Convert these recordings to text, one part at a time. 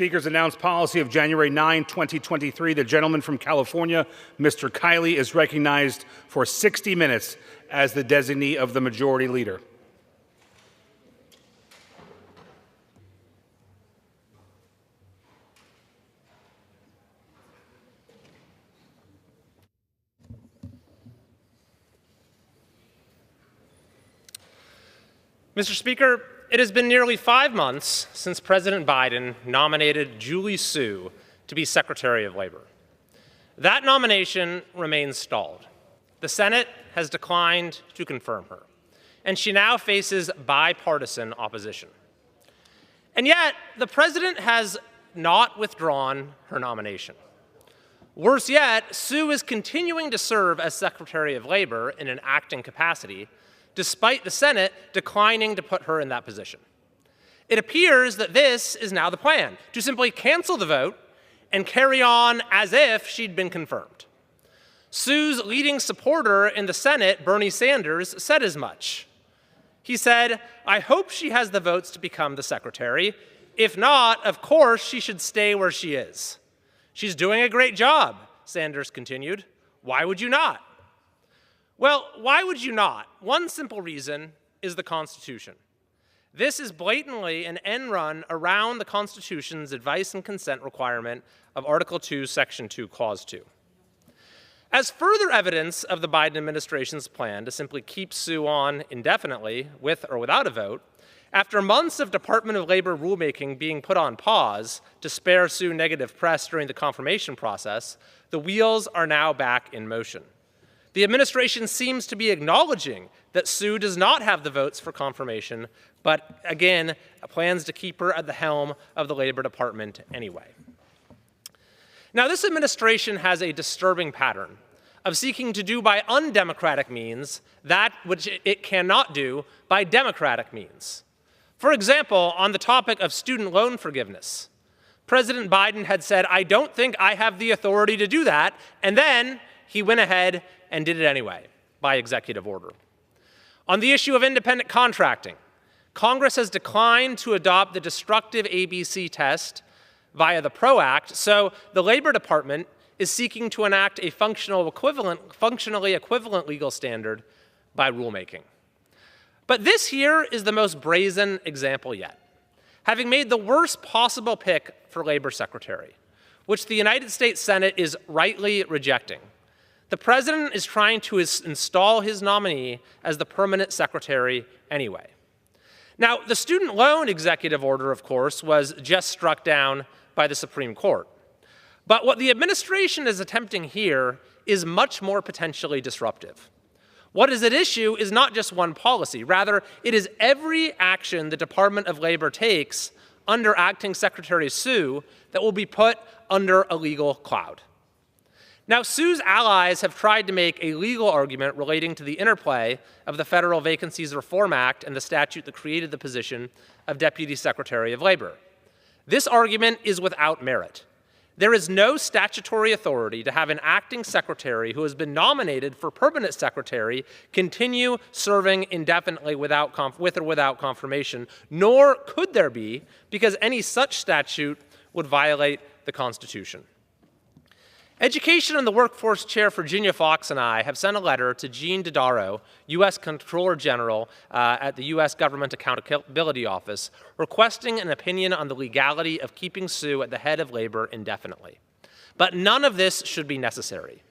Speaker's announced policy of January 9, 2023. The gentleman from California, Mr. Kiley, is recognized for 60 minutes as the designee of the Majority Leader. Mr. Speaker, it has been nearly 5 months since President Biden nominated Julie Su to be Secretary of Labor. That nomination remains stalled. The Senate has declined to confirm her, and she now faces bipartisan opposition. And yet, the President has not withdrawn her nomination. Worse yet, Su is continuing to serve as Secretary of Labor in an acting capacity, despite the Senate declining to put her in that position. It appears that this is now the plan, to simply cancel the vote and carry on as if she'd been confirmed. Su's leading supporter in the Senate, Bernie Sanders, said as much. He said, "I hope she has the votes to become the secretary. If not, of course, she should stay where she is." "She's doing a great job," Sanders continued. "Why would you not?" Well, why would you not? One simple reason is the Constitution. This is blatantly an end run around the Constitution's advice and consent requirement of Article 2, Section 2, Clause 2. As further evidence of the Biden administration's plan to simply keep Su on indefinitely, with or without a vote, after months of Department of Labor rulemaking being put on pause to spare Su negative press during the confirmation process, the wheels are now back in motion. The administration seems to be acknowledging that Su does not have the votes for confirmation, but again, plans to keep her at the helm of the Labor Department anyway. Now, this administration has a disturbing pattern of seeking to do by undemocratic means that which it cannot do by democratic means. For example, on the topic of student loan forgiveness, President Biden had said, "I don't think I have the authority to do that," and then he went ahead and did it anyway, by executive order. On the issue of independent contracting, Congress has declined to adopt the destructive ABC test via the PRO Act, so the Labor Department is seeking to enact a functionally equivalent legal standard by rulemaking. But this here is the most brazen example yet. Having made the worst possible pick for Labor Secretary, which the United States Senate is rightly rejecting, the President is trying to install his nominee as the permanent secretary anyway. Now, the student loan executive order, of course, was just struck down by the Supreme Court. But what the administration is attempting here is much more potentially disruptive. What is at issue is not just one policy. Rather, it is every action the Department of Labor takes under Acting Secretary Su that will be put under a legal cloud. Now, Su's allies have tried to make a legal argument relating to the interplay of the Federal Vacancies Reform Act and the statute that created the position of Deputy Secretary of Labor. This argument is without merit. There is no statutory authority to have an acting secretary who has been nominated for permanent secretary continue serving indefinitely with or without confirmation, nor could there be, because any such statute would violate the Constitution. Education and the Workforce Chair Virginia Fox and I have sent a letter to Gene Dodaro, U.S. Comptroller General at the U.S. Government Accountability Office, requesting an opinion on the legality of keeping Su at the head of labor indefinitely. But none of this should be necessary.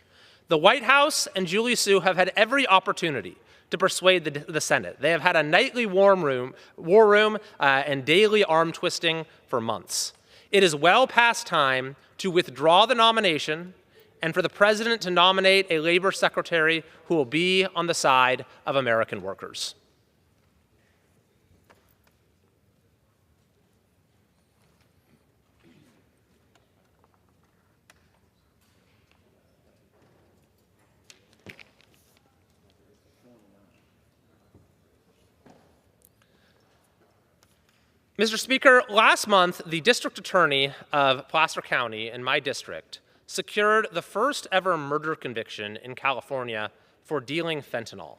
The White House and Julie Su have had every opportunity to persuade the Senate. They have had a nightly war room and daily arm twisting for months. It is well past time to withdraw the nomination and for the President to nominate a labor secretary who will be on the side of American workers. Mr. Speaker, last month, the district attorney of Placer County in my district secured the first ever murder conviction in California for dealing fentanyl.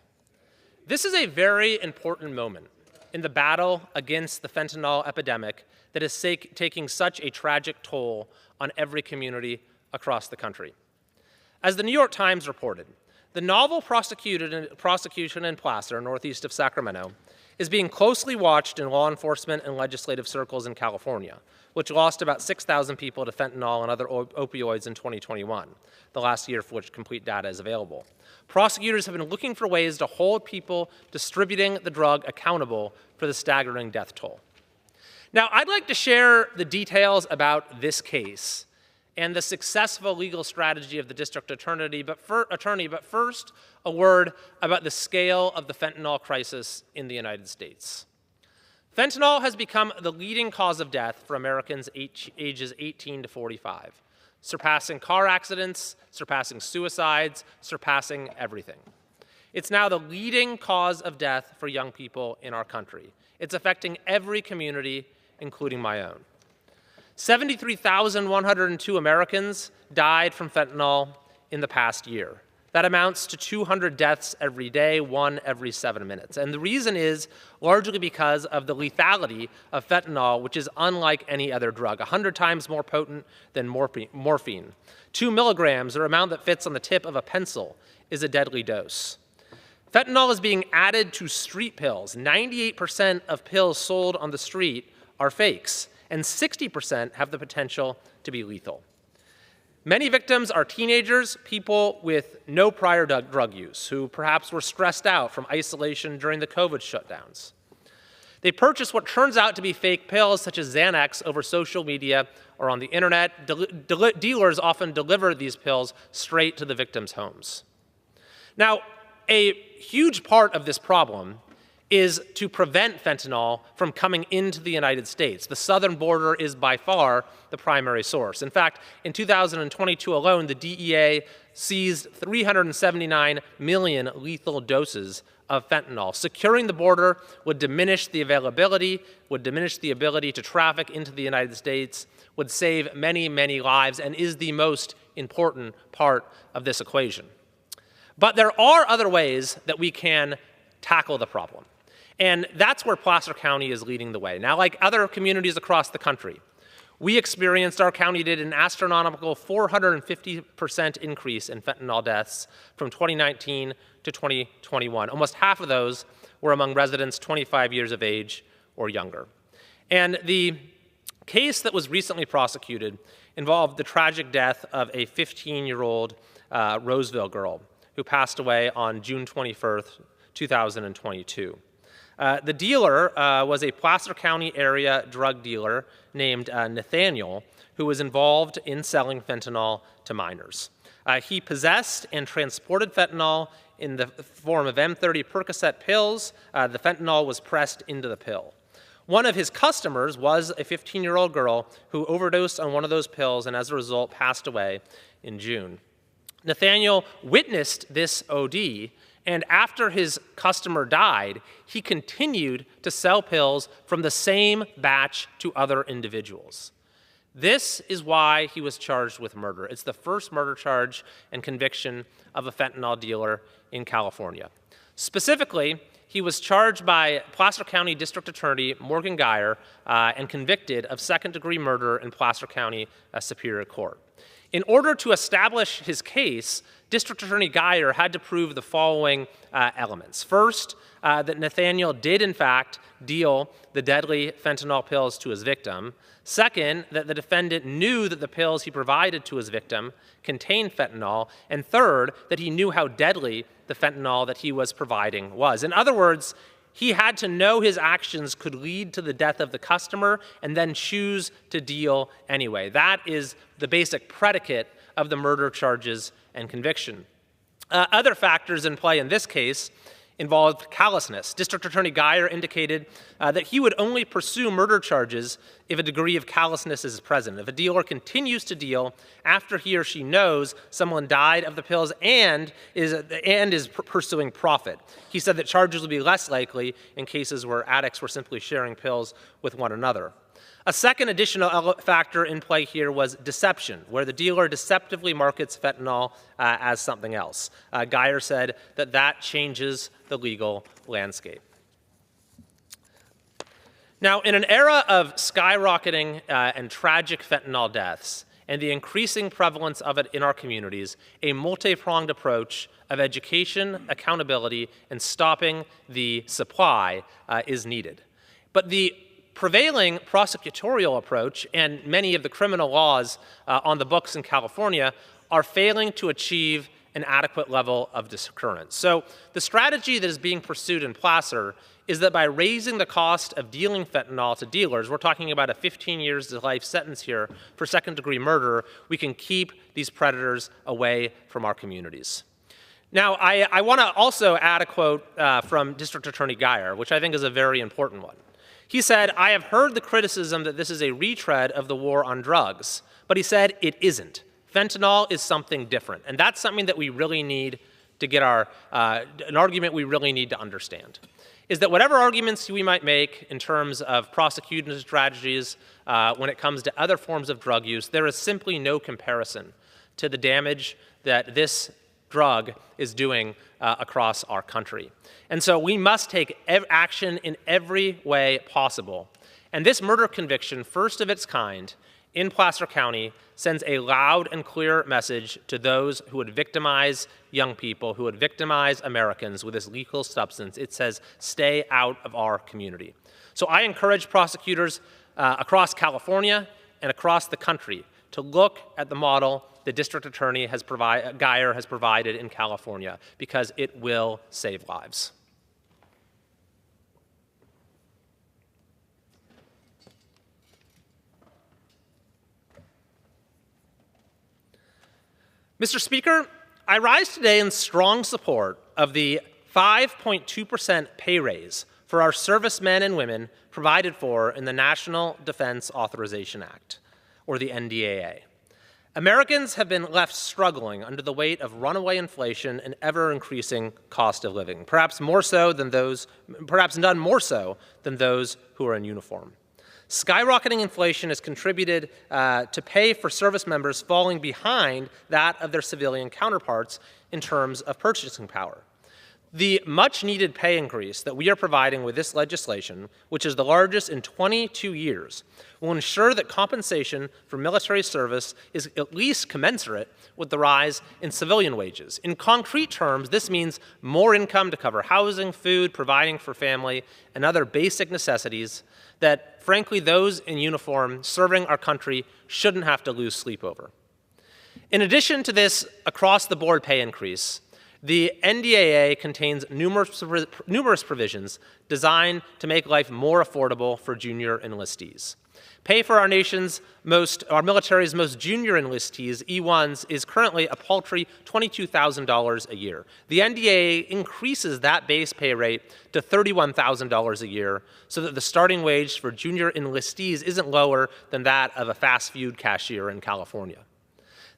This is a very important moment in the battle against the fentanyl epidemic that is taking such a tragic toll on every community across the country. As the New York Times reported, the novel prosecution in Placer, northeast of Sacramento, is being closely watched in law enforcement and legislative circles in California, which lost about 6,000 people to fentanyl and other opioids in 2021, the last year for which complete data is available. Prosecutors have been looking for ways to hold people distributing the drug accountable for the staggering death toll. Now, I'd like to share the details about this case and the successful legal strategy of the district attorney, but first, a word about the scale of the fentanyl crisis in the United States. Fentanyl has become the leading cause of death for Americans ages 18 to 45, surpassing car accidents, surpassing suicides, surpassing everything. It's now the leading cause of death for young people in our country. It's affecting every community, including my own. 73,102 Americans died from fentanyl in the past year. That amounts to 200 deaths every day, 1 every 7 minutes. And the reason is largely because of the lethality of fentanyl, which is unlike any other drug, 100 times more potent than morphine. 2 milligrams, or amount that fits on the tip of a pencil, is a deadly dose. Fentanyl is being added to street pills. 98% of pills sold on the street are fakes, and 60% have the potential to be lethal. Many victims are teenagers, people with no prior drug use, who perhaps were stressed out from isolation during the COVID shutdowns. They purchase what turns out to be fake pills, such as Xanax, over social media or on the internet. Dealers often deliver these pills straight to the victims' homes. Now, a huge part of this problem is to prevent fentanyl from coming into the United States. The southern border is by far the primary source. In fact, in 2022 alone, the DEA seized 379 million lethal doses of fentanyl. Securing the border would diminish the availability, would diminish the ability to traffic into the United States, would save many, many lives, and is the most important part of this equation. But there are other ways that we can tackle the problem. And that's where Placer County is leading the way. Now, like other communities across the country, our county did an astronomical 450% increase in fentanyl deaths from 2019 to 2021. Almost half of those were among residents 25 years of age or younger. And the case that was recently prosecuted involved the tragic death of a 15-year-old Roseville girl who passed away on June 21st, 2022. The dealer was a Placer County area drug dealer named Nathaniel, who was involved in selling fentanyl to minors. He possessed and transported fentanyl in the form of M30 Percocet pills. The fentanyl was pressed into the pill. One of his customers was a 15-year-old girl who overdosed on one of those pills and as a result passed away in June. Nathaniel witnessed this OD, and after his customer died, he continued to sell pills from the same batch to other individuals. This is why he was charged with murder. It's the first murder charge and conviction of a fentanyl dealer in California. Specifically, he was charged by Placer County District Attorney Morgan Geyer and convicted of second-degree murder in Placer County Superior Court. In order to establish his case, District Attorney Geyer had to prove the following elements. First, that Nathaniel did, in fact, deal the deadly fentanyl pills to his victim. Second, that the defendant knew that the pills he provided to his victim contained fentanyl. And third, that he knew how deadly the fentanyl that he was providing was. In other words, he had to know his actions could lead to the death of the customer and then choose to deal anyway. That is the basic predicate of the murder charges and conviction. Other factors in play in this case involved callousness. District Attorney Geyer indicated that he would only pursue murder charges if a degree of callousness is present. If a dealer continues to deal after he or she knows someone died of the pills and is pursuing profit. He said that charges would be less likely in cases where addicts were simply sharing pills with one another. A second additional factor in play here was deception, where the dealer deceptively markets fentanyl as something else. Geyer said that changes the legal landscape. Now, in an era of skyrocketing and tragic fentanyl deaths and the increasing prevalence of it in our communities, a multi-pronged approach of education, accountability, and stopping the supply is needed. But the prevailing prosecutorial approach and many of the criminal laws on the books in California are failing to achieve an adequate level of deterrence. So the strategy that is being pursued in Placer is that by raising the cost of dealing fentanyl to dealers, we're talking about a 15 years to life sentence here for second-degree murder, we can keep these predators away from our communities. Now, I want to also add a quote from District Attorney Geyer, which I think is a very important one. He said, "I have heard the criticism that this is a retread of the war on drugs," but he said it isn't. Fentanyl is something different, and that's something that we really need to get an argument we really need to understand. Is that whatever arguments we might make in terms of prosecution strategies when it comes to other forms of drug use, there is simply no comparison to the damage that this drug is doing across our country. And so we must take action in every way possible. And this murder conviction, first of its kind, in Placer County, sends a loud and clear message to those who would victimize young people, who would victimize Americans with this lethal substance. It says, stay out of our community. So I encourage prosecutors across California and across the country to look at the model the District Attorney Geyer has provided in California, because it will save lives. Mr. Speaker, I rise today in strong support of the 5.2% pay raise for our servicemen and women provided for in the National Defense Authorization Act, or the NDAA. Americans have been left struggling under the weight of runaway inflation and ever-increasing cost of living, perhaps none more so than those who are in uniform. Skyrocketing inflation has contributed to pay for service members falling behind that of their civilian counterparts in terms of purchasing power. The much-needed pay increase that we are providing with this legislation, which is the largest in 22 years, will ensure that compensation for military service is at least commensurate with the rise in civilian wages. In concrete terms, this means more income to cover housing, food, providing for family, and other basic necessities that, frankly, those in uniform serving our country shouldn't have to lose sleep over. In addition to this across-the-board pay increase, the NDAA contains numerous provisions designed to make life more affordable for junior enlistees. Pay for our military's most junior enlistees, E1s, is currently a paltry $22,000 a year. The NDAA increases that base pay rate to $31,000 a year so that the starting wage for junior enlistees isn't lower than that of a fast food cashier in California.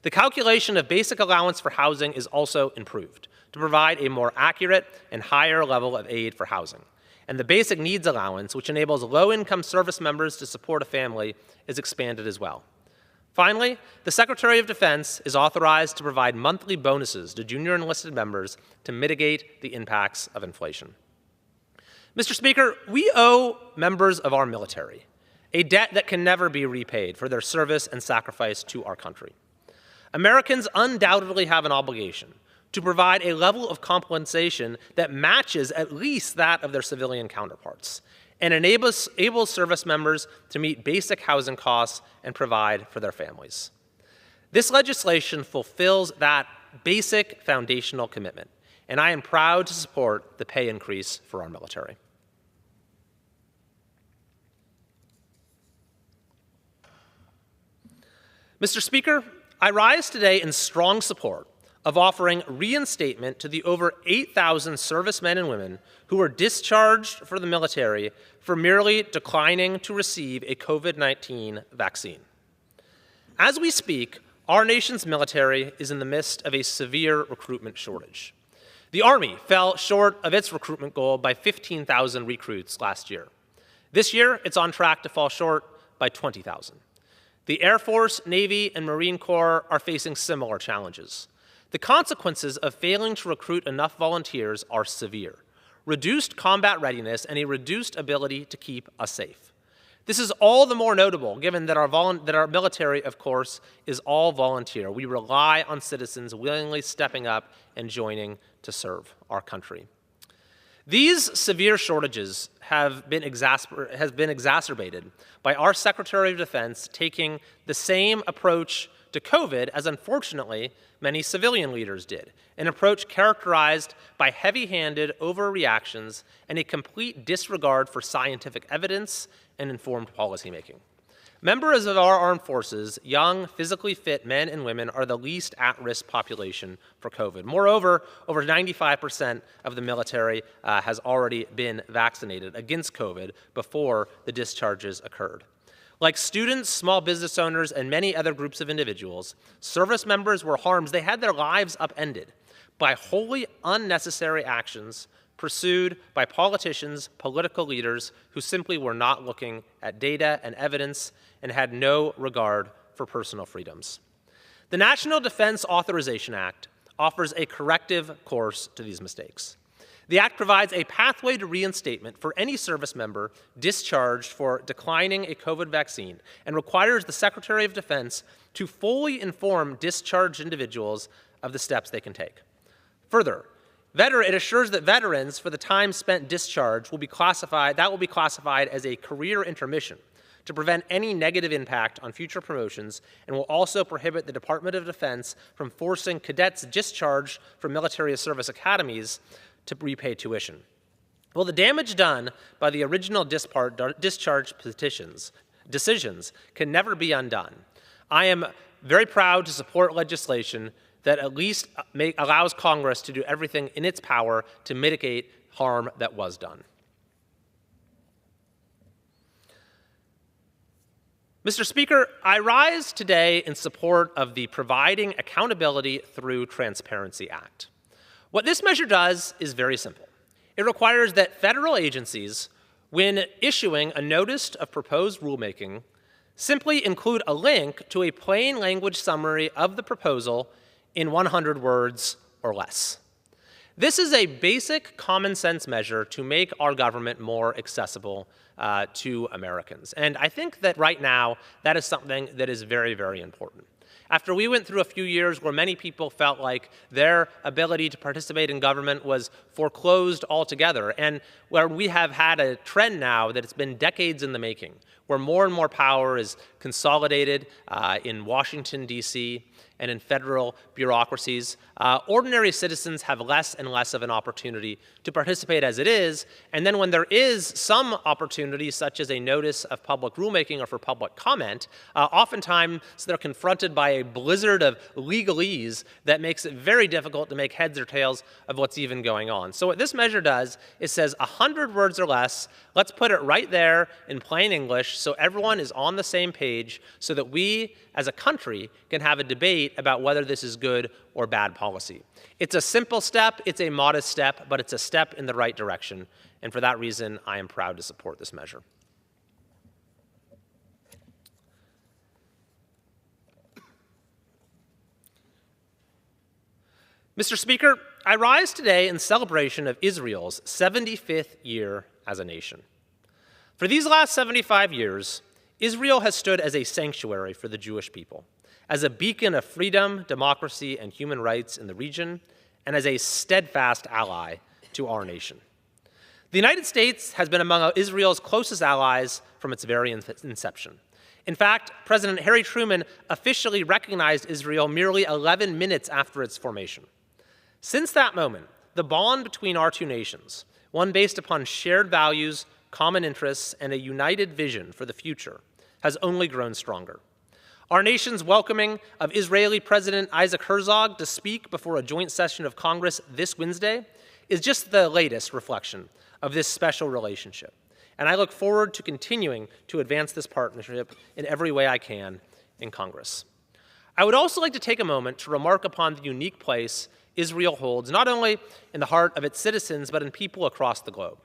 The calculation of basic allowance for housing is also improved to provide a more accurate and higher level of aid for housing. And the basic needs allowance, which enables low-income service members to support a family, is expanded as well. Finally, the Secretary of Defense is authorized to provide monthly bonuses to junior enlisted members to mitigate the impacts of inflation. Mr. Speaker, we owe members of our military a debt that can never be repaid for their service and sacrifice to our country. Americans undoubtedly have an obligation to provide a level of compensation that matches at least that of their civilian counterparts and enables service members to meet basic housing costs and provide for their families. This legislation fulfills that basic foundational commitment, and I am proud to support the pay increase for our military. Mr. Speaker, I rise today in strong support of offering reinstatement to the over 8,000 servicemen and women who were discharged from the military for merely declining to receive a COVID-19 vaccine. As we speak, our nation's military is in the midst of a severe recruitment shortage. The Army fell short of its recruitment goal by 15,000 recruits last year. This year, it's on track to fall short by 20,000. The Air Force, Navy, and Marine Corps are facing similar challenges. The consequences of failing to recruit enough volunteers are severe: reduced combat readiness and a reduced ability to keep us safe. This is all the more notable given that our military, of course, is all volunteer. We rely on citizens willingly stepping up and joining to serve our country. These severe shortages have been exacerbated by our Secretary of Defense taking the same approach to COVID as, unfortunately, many civilian leaders did, an approach characterized by heavy-handed overreactions and a complete disregard for scientific evidence and informed policymaking. Members of our armed forces, young, physically fit men and women, are the least at-risk population for COVID. Moreover, over 95% of the military has already been vaccinated against COVID before the discharges occurred. Like students, small business owners, and many other groups of individuals, service members were harmed. They had their lives upended by wholly unnecessary actions pursued by politicians, political leaders who simply were not looking at data and evidence and had no regard for personal freedoms. The National Defense Authorization Act offers a corrective course to these mistakes. The Act provides a pathway to reinstatement for any service member discharged for declining a COVID vaccine and requires the Secretary of Defense to fully inform discharged individuals of the steps they can take. Further, it assures that veterans, for the time spent discharged, will be classified as a career intermission to prevent any negative impact on future promotions, and will also prohibit the Department of Defense from forcing cadets discharged from military service academies to repay tuition. Well, the damage done by the original discharge decisions can never be undone. I am very proud to support legislation that at least allows Congress to do everything in its power to mitigate harm that was done. Mr. Speaker, I rise today in support of the Providing Accountability Through Transparency Act. What this measure does is very simple. It requires that federal agencies, when issuing a notice of proposed rulemaking, simply include a link to a plain language summary of the proposal in 100 words or less. This is a basic common sense measure to make our government more accessible to Americans. And I think that right now, that is something that is very, very important. After we went through a few years where many people felt like their ability to participate in government was foreclosed altogether, and where we have had a trend now that it's been decades in the making, where more and more power is consolidated in Washington, D.C., and in federal bureaucracies, ordinary citizens have less and less of an opportunity to participate as it is, and then when there is some opportunity, such as a notice of public rulemaking or for public comment, oftentimes they're confronted by a blizzard of legalese that makes it very difficult to make heads or tails of what's even going on. So what this measure does, it says 100 words or less, let's put it right there in plain English so everyone is on the same page so that we, as a country, can have a debate about whether this is good or bad policy. It's a simple step, it's a modest step, but it's a step in the right direction. And for that reason, I am proud to support this measure. Mr. Speaker, I rise today in celebration of Israel's 75th year as a nation. For these last 75 years, Israel has stood as a sanctuary for the Jewish people, as a beacon of freedom, democracy, and human rights in the region, and as a steadfast ally to our nation. The United States has been among Israel's closest allies from its very inception. In fact, President Harry Truman officially recognized Israel merely 11 minutes after its formation. Since that moment, the bond between our two nations, one based upon shared values, common interests, and a united vision for the future, has only grown stronger. Our nation's welcoming of Israeli President Isaac Herzog to speak before a joint session of Congress this Wednesday is just the latest reflection of this special relationship. And I look forward to continuing to advance this partnership in every way I can in Congress. I would also like to take a moment to remark upon the unique place Israel holds, not only in the heart of its citizens, but in people across the globe.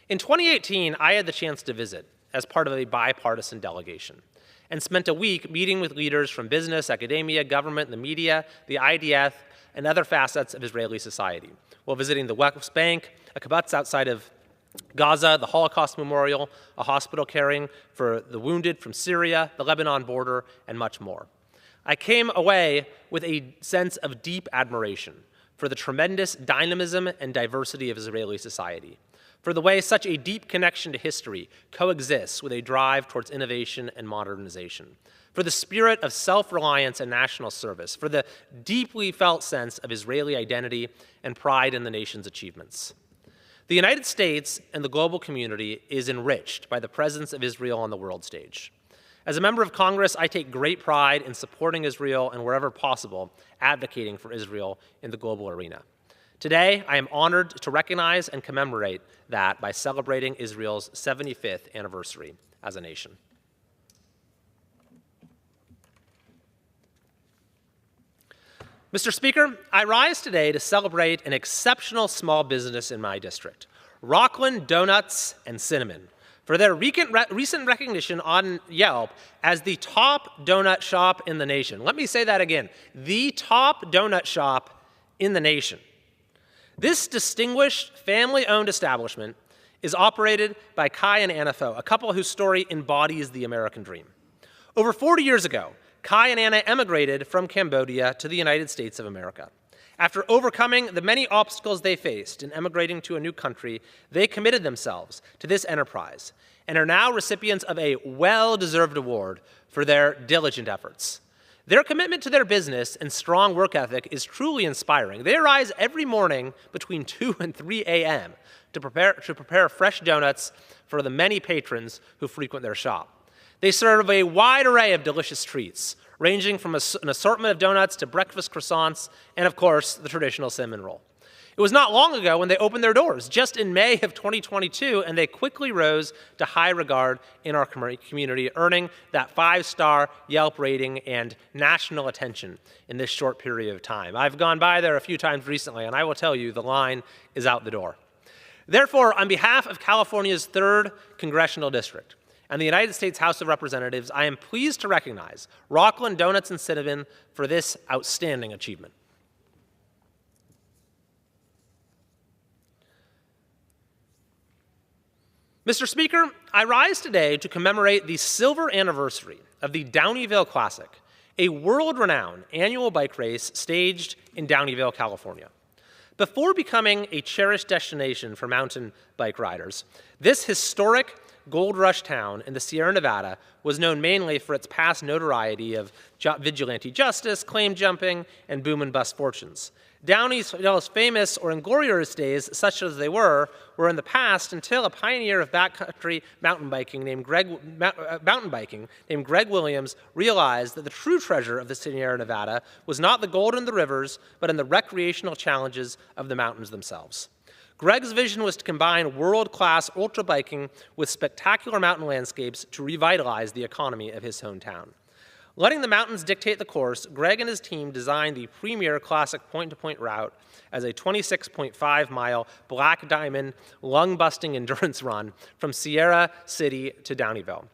In 2018, I had the chance to visit as part of a bipartisan delegation and spent a week meeting with leaders from business, academia, government, the media, the IDF, and other facets of Israeli society, while visiting the West Bank, a kibbutz outside of Gaza, the Holocaust Memorial, a hospital caring for the wounded from Syria, the Lebanon border, and much more. I came away with a sense of deep admiration for the tremendous dynamism and diversity of Israeli society, for the way such a deep connection to history coexists with a drive towards innovation and modernization, for the spirit of self-reliance and national service, for the deeply felt sense of Israeli identity and pride in the nation's achievements. The United States and the global community is enriched by the presence of Israel on the world stage. As a member of Congress, I take great pride in supporting Israel and wherever possible, advocating for Israel in the global arena. Today, I am honored to recognize and commemorate that by celebrating Israel's 75th anniversary as a nation. Mr. Speaker, I rise today to celebrate an exceptional small business in my district, Rockland Donuts and Cinnamon, for their recent recognition on Yelp as the top donut shop in the nation. Let me say that again, the top donut shop in the nation. This distinguished family-owned establishment is operated by Kai and Anna Pho, a couple whose story embodies the American dream. Over 40 years ago, Kai and Anna emigrated from Cambodia to the United States of America. After overcoming the many obstacles they faced in emigrating to a new country, they committed themselves to this enterprise and are now recipients of a well-deserved award for their diligent efforts. Their commitment to their business and strong work ethic is truly inspiring. They rise every morning between 2 and 3 a.m. to prepare fresh donuts for the many patrons who frequent their shop. They serve a wide array of delicious treats, ranging from an assortment of donuts to breakfast croissants, and of course, the traditional cinnamon roll. It was not long ago when they opened their doors, just in May of 2022, and they quickly rose to high regard in our community, earning that 5-star Yelp rating and national attention in this short period of time. I've gone by there a few times recently, and I will tell you the line is out the door. Therefore, on behalf of California's 3rd Congressional District, and the United States House of Representatives, I am pleased to recognize Rockland Donuts and Cinnamon for this outstanding achievement. Mr. Speaker, I rise today to commemorate the silver anniversary of the Downieville Classic, a world-renowned annual bike race staged in Downieville, California. Before becoming a cherished destination for mountain bike riders, this historic Gold Rush town in the Sierra Nevada was known mainly for its past notoriety of vigilante justice, claim jumping, and boom and bust fortunes. Downieville's famous or inglorious days, such as they were in the past until a pioneer of backcountry mountain biking named Greg Williams realized that the true treasure of the Sierra Nevada was not the gold in the rivers, but in the recreational challenges of the mountains themselves. Greg's vision was to combine world-class ultra biking with spectacular mountain landscapes to revitalize the economy of his hometown. Letting the mountains dictate the course, Greg and his team designed the premier classic point-to-point route as a 26.5-mile black diamond lung-busting endurance run from Sierra City to Downieville.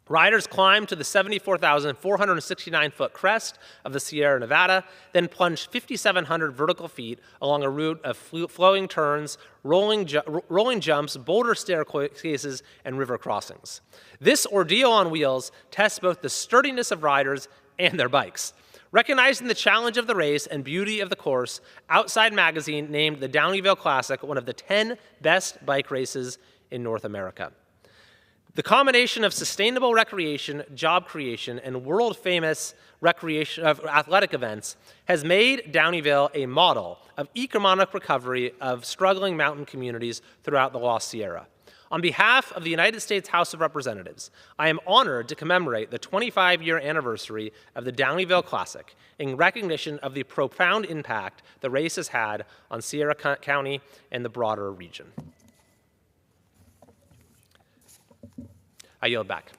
Riders climbed to the 74,469-foot crest of the Sierra Nevada, then plunged 5,700 vertical feet along a route of flowing turns, rolling jumps, boulder staircases, and river crossings. This ordeal on wheels tests both the sturdiness of riders and their bikes. Recognizing the challenge of the race and beauty of the course, Outside Magazine named the Downieville Classic one of the 10 best bike races in North America. The combination of sustainable recreation, job creation, and world-famous athletic events has made Downieville a model of economic recovery of struggling mountain communities throughout the Lost Sierra. On behalf of the United States House of Representatives, I am honored to commemorate the 25-year anniversary of the Downieville Classic in recognition of the profound impact the race has had on Sierra County and the broader region. I yield back.